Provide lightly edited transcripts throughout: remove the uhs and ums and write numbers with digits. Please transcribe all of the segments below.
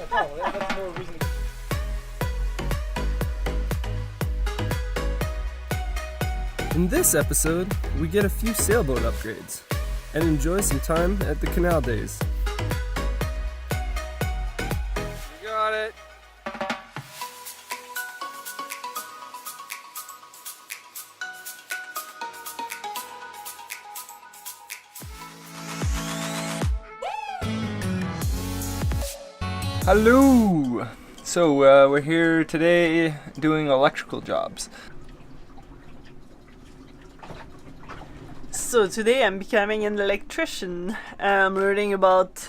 That's more reason to... In this episode, we get a few sailboat upgrades and enjoy some time at the Canal Days. You got it. Hello! So we're here today doing electrical jobs. So today I'm becoming an electrician. I'm learning about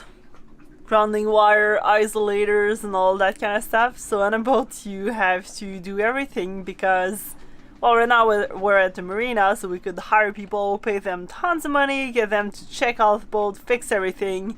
grounding wire, isolators and all that kind of stuff. So on a boat you have to do everything because, well, right now we're at the marina, so we could hire people, pay them tons of money, get them to check out the boat, fix everything.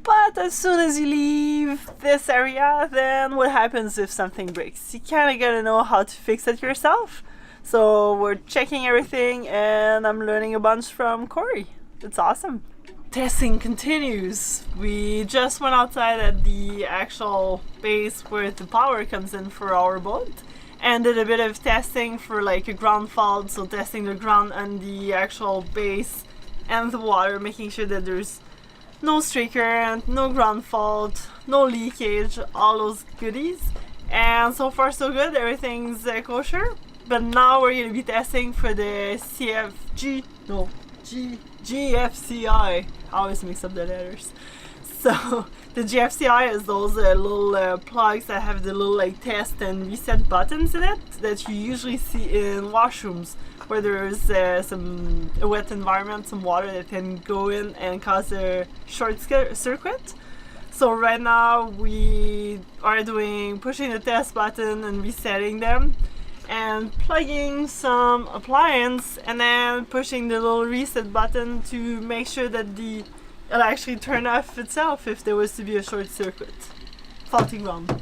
But as soon as you leave this area, then what happens if something breaks? You kinda gotta know how to fix it yourself. So we're checking everything and I'm learning a bunch from Cory. It's awesome. Testing continues. We just went outside at the actual base where the power comes in for our boat and did a bit of testing for like a ground fault, so testing the ground and the actual base and the water, making sure that there's no stray current, no ground fault, no leakage, all those goodies. And so far so good, everything's kosher. But now we're going to be testing for the GFCI. I always mix up the letters. So the GFCI is those little plugs that have the little like test and reset buttons in it that you usually see in washrooms where there's a wet environment, some water that can go in and cause a short circuit. So right now we are pushing the test button and resetting them and plugging some appliance and then pushing the little reset button to make sure that it'll actually turn off itself if there was to be a short circuit. Faulty ground.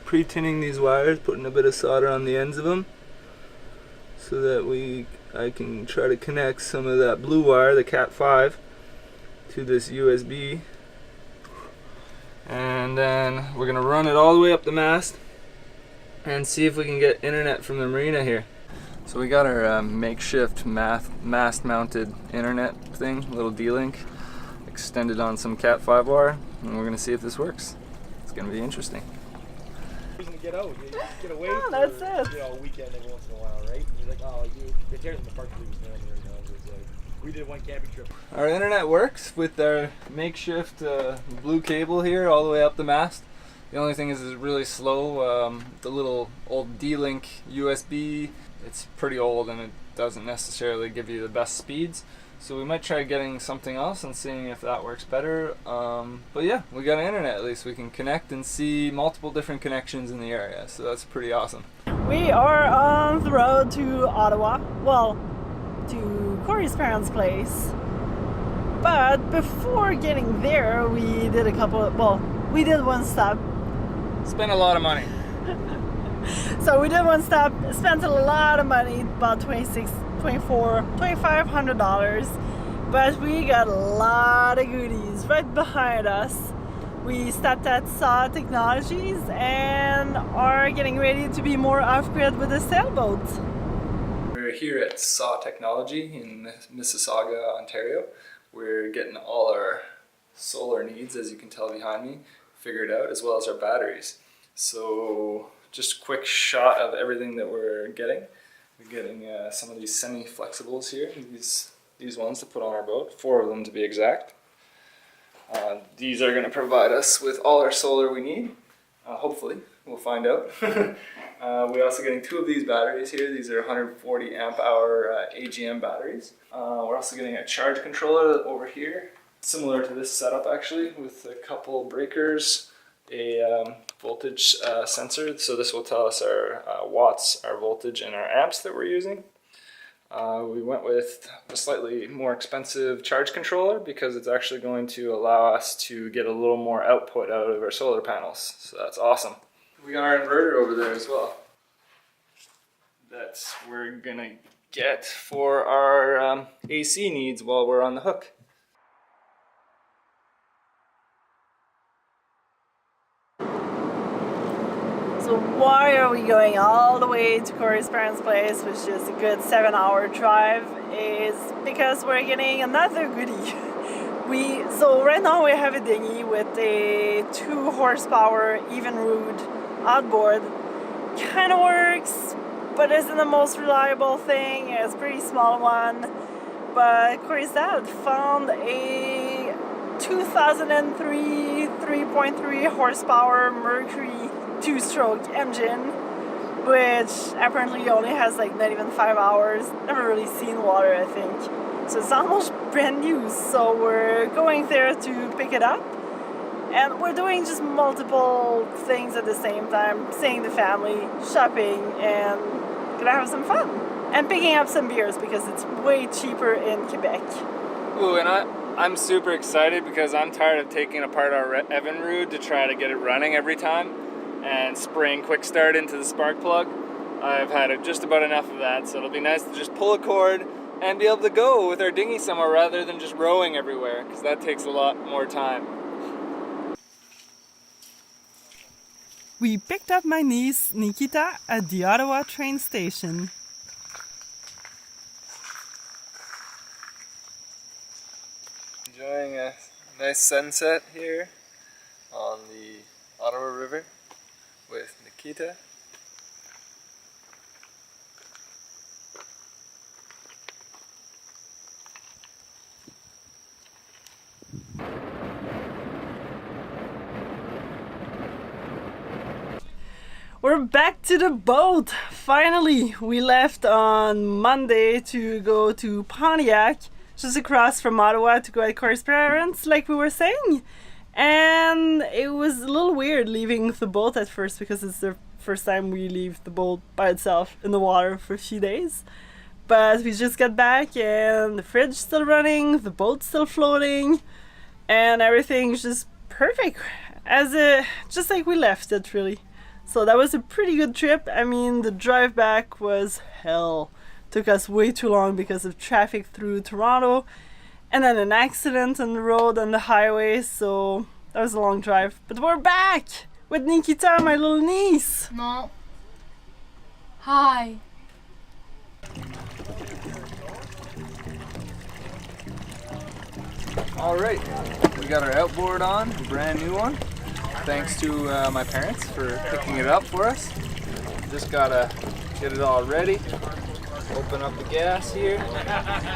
Pre-tinning these wires, putting a bit of solder on the ends of them so that I can try to connect some of that blue wire, the Cat 5, to this USB. And then we're gonna run it all the way up the mast and see if we can get internet from the marina here. So we got our makeshift mast mounted internet thing, little D-Link, extended on some Cat 5 wire, and we're gonna see if this works. It's gonna be interesting. Reason to get out. You just get away for that's it. A weekend every once in a while, right? And you're like, oh, the tears in the park leaves down there. We did one camping trip. Our internet works with our makeshift blue cable here all the way up the mast. The only thing is it's really slow. The little old D-Link USB, it's pretty old and it doesn't necessarily give you the best speeds. So we might try getting something else and seeing if that works better. But yeah, we got internet at least. We can connect and see multiple different connections in the area. So that's pretty awesome. We are on the road to Ottawa. Well, to Cory's parents' place. But before getting there, we did we did one stop. Spent a lot of money. So we did one stop, spent a lot of money, about $2,500, but we got a lot of goodies right behind us. We stopped at SAW Technologies and are getting ready to be more off-grid with the sailboat. We're here at SAW Technology in Mississauga, Ontario. We're getting all our solar needs, as you can tell behind me, figured out, as well as our batteries. So just a quick shot of everything that we're getting. We're getting some of these semi-flexibles here, these ones to put on our boat, 4 of them to be exact. These are going to provide us with all our solar we need, hopefully. We'll find out. We're also getting 2 of these batteries here. These are 140 amp hour AGM batteries. We're also getting a charge controller over here, similar to this setup actually, with a couple breakers, a voltage sensor. So this will tell us our watts, our voltage, and our amps that we're using. We went with a slightly more expensive charge controller because it's actually going to allow us to get a little more output out of our solar panels. So that's awesome. We got our inverter over there as well. That's we're gonna get for our AC needs while we're on the hook. So why are we going all the way to Cory's parents' place, which is a good 7-hour drive, is because we're getting another goodie. So right now we have a dinghy with a 2 horsepower Evinrude outboard. Kind of works, but isn't the most reliable thing. It's a pretty small one. But Cory's dad found a 2003 3.3 horsepower Mercury 2-stroke engine, which apparently only has like not even 5 hours. Never really seen water, I think. So it's almost brand new. So we're going there to pick it up. And we're doing just multiple things at the same time. Seeing the family, shopping, and gonna have some fun. And picking up some beers because it's way cheaper in Quebec. Ooh, and I'm super excited because I'm tired of taking apart our Evinrude to try to get it running every time and spraying quick start into the spark plug. I've had just about enough of that, so it'll be nice to just pull a cord and be able to go with our dinghy somewhere rather than just rowing everywhere, because that takes a lot more time. We picked up my niece Nikita at the Ottawa train station. Enjoying a nice sunset here on the Ottawa River with Nikita. We're back to the boat! Finally! We left on Monday to go to Pontiac, just across from Ottawa, to go at Cory's parents, like we were saying. And it was a little weird leaving the boat at first, because it's the first time we leave the boat by itself in the water for a few days. But we just got back and the fridge's still running, the boat's still floating, and everything's just perfect, just like we left it, really. So that was a pretty good trip. I mean, the drive back was hell. Took us way too long because of traffic through Toronto, and then an accident on the road on the highway, so that was a long drive. But we're back with Nikita, my little niece. No. Hi. Alright, we got our outboard on, a brand new one. Thanks to my parents for picking it up for us. Just gotta get it all ready. Open up the gas here.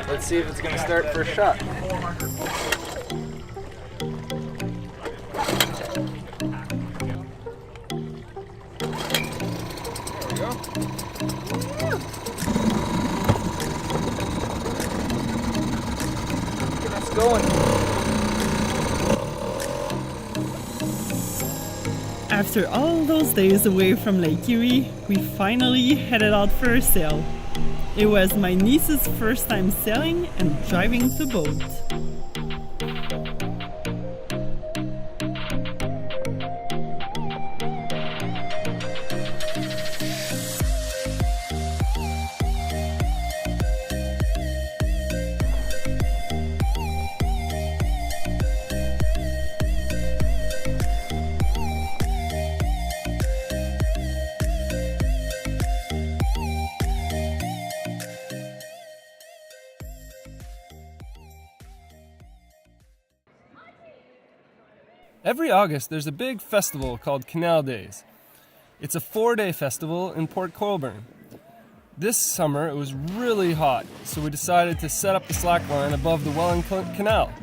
Let's see if it's gonna start for a shot. There we go. Get us going. After all those days away from Lake Erie, we finally headed out for a sail. It was my niece's first time sailing and driving the boat. Every August, there's a big festival called Canal Days. It's a 4-day festival in Port Colborne. This summer, it was really hot, so we decided to set up the slackline above the Welland Canal.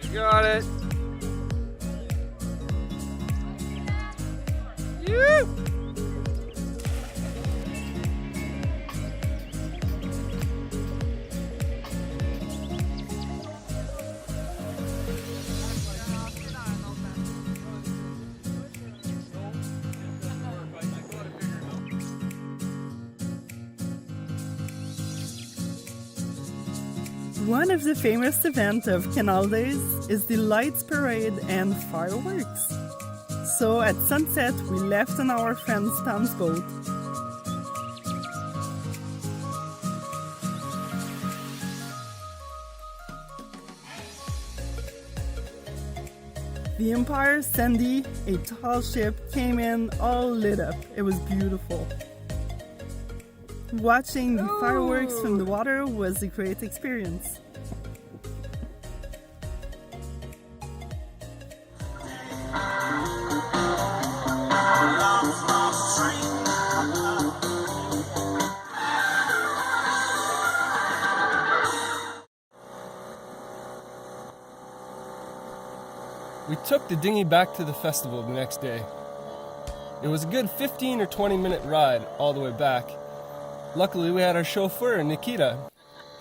You got it. One of the famous events of Canal Days is the lights parade and fireworks. So at sunset we left on our friend Tom's boat. The Empire Sandy, a tall ship, came in all lit up. It was beautiful. Watching the fireworks from the water was a great experience. We took the dinghy back to the festival the next day. It was a good 15 or 20 minute ride all the way back. Luckily we had our chauffeur, Nikita,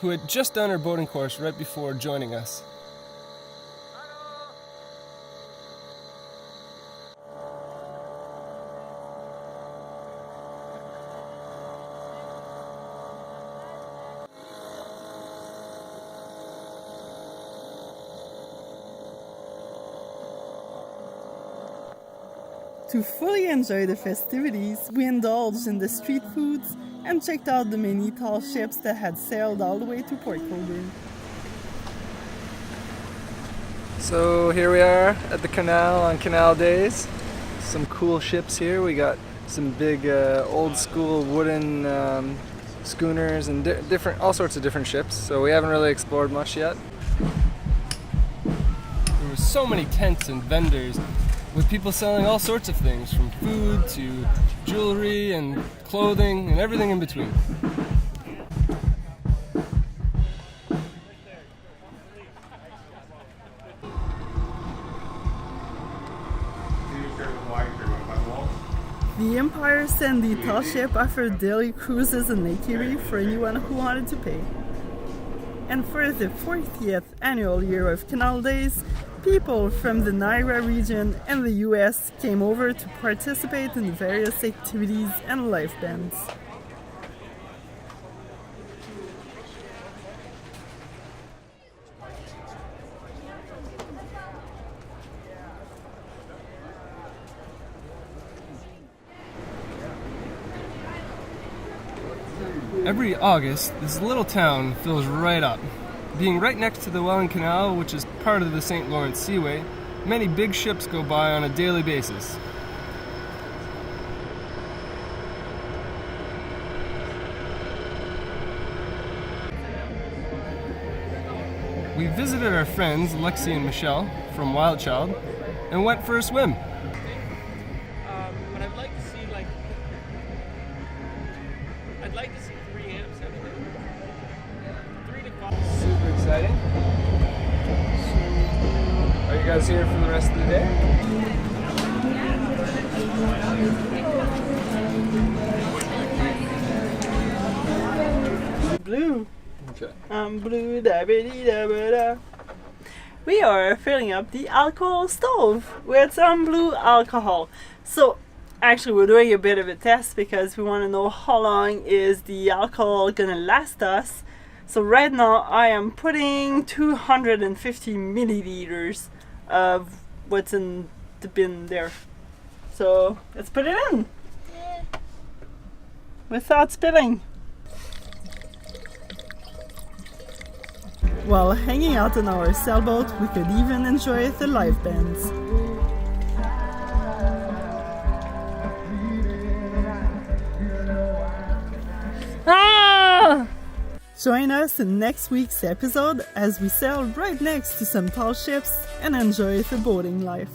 who had just done her boating course right before joining us. To fully enjoy the festivities, we indulged in the street foods and checked out the many tall ships that had sailed all the way to Port Colborne. So here we are at the canal on Canal Days. Some cool ships here. We got some big old school wooden schooners and all sorts of different ships. So we haven't really explored much yet. There were so many tents and vendors with people selling all sorts of things, from food to jewelry and clothing and everything in between. The Empire Sandy tall ship offered daily cruises in Lake Erie for anyone who wanted to pay. And for the 40th annual year of Canal Days, people from the Niagara region and the US came over to participate in various activities and live bands. Every August, this little town fills right up. Being right next to the Welland Canal, which is part of the St. Lawrence Seaway, many big ships go by on a daily basis. We visited our friends Lexi and Michelle from Wild Child and went for a swim. But I'd like to see I'd like to see 3 amps everything. 3 to 5. Super exciting. Are you guys here for the rest of the day? Blue. Okay. I'm blue, da ba dee da ba da. We are filling up the alcohol stove with some blue alcohol. So actually we're doing a bit of a test because we want to know how long is the alcohol gonna last us. So right now I am putting 250 milliliters of what's in the bin there. So let's put it in without spilling. While hanging out on our sailboat, we could even enjoy the live bands. Ah! Join us in next week's episode as we sail right next to some tall ships and enjoy the boating life.